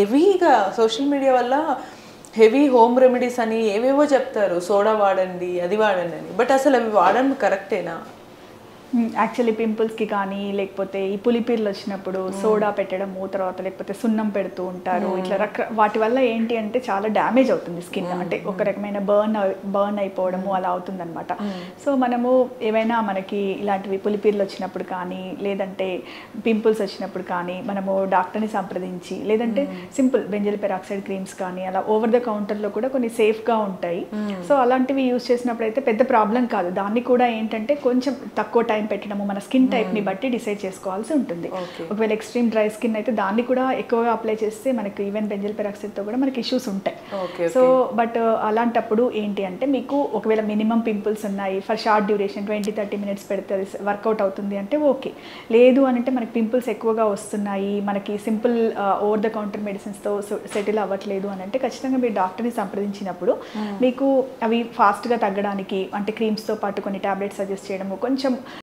హెవీగా social media వల్ల heavy home remedies అని ఏవేవో చెప్తారు. సోడా వాడండి, అది వాడండి అని. బట్ అసలు అవి వాడడం కరెక్టేనా? యాక్చువల్లీ పింపుల్స్‌కి కానీ, లేకపోతే ఈ పులిపీర్లు వచ్చినప్పుడు సోడా పెట్టడము, తర్వాత లేకపోతే సున్నం పెడుతూ ఉంటారు. ఇట్లా వాటి వల్ల ఏంటి అంటే చాలా డ్యామేజ్ అవుతుంది స్కిన్. అంటే ఒక రకమైన బర్న్ అయిపోవడము అలా అవుతుందన్నమాట. సో మనము ఏవైనా మనకి ఇలాంటివి పులిపీర్లు వచ్చినప్పుడు కానీ, లేదంటే పింపుల్స్ వచ్చినప్పుడు కానీ మనము డాక్టర్ని సంప్రదించి, లేదంటే సింపుల్ బెంజల్ పెరాక్సైడ్ క్రీమ్స్ కానీ అలా ఓవర్ ద కౌంటర్లో కూడా కొన్ని సేఫ్గా ఉంటాయి. సో అలాంటివి యూజ్ చేసినప్పుడు అయితే పెద్ద ప్రాబ్లం కాదు. దాన్ని కూడా ఏంటంటే కొంచెం తక్కువ టైం పెట్టడము, మన స్కిన్ టైప్ని బట్టి డిసైడ్ చేసుకోవాల్సి ఉంటుంది. ఒకవేళ ఎక్స్ట్రీమ్ డ్రై స్కిన్ అయితే దాన్ని కూడా ఎక్కువగా అప్లై చేస్తే మనకి ఈవెన్ బెంజల్ పెరాక్సైడ్తో కూడా మనకి ఇష్యూస్ ఉంటాయి. సో బట్ అలాంటప్పుడు ఏంటి అంటే మీకు ఒకవేళ మినిమం పింపుల్స్ ఉన్నాయి, ఫర్ షార్ట్ డ్యూరేషన్ 20-30 మినిట్స్ పెడితే అది వర్కౌట్ అవుతుంది అంటే ఓకే. లేదు అని అంటే మనకి పింపుల్స్ ఎక్కువగా వస్తున్నాయి, మనకి సింపుల్ ఓవర్ ద కౌంటర్ మెడిసిన్స్తో సెటిల్ అవ్వట్లేదు అని అంటే ఖచ్చితంగా మీరు డాక్టర్ని సంప్రదించినప్పుడు మీకు అవి ఫాస్ట్గా తగ్గడానికి అంటే క్రీమ్స్తో పాటు కొన్ని టాబ్లెట్స్ సజెస్ట్ చేయడము, కొంచెం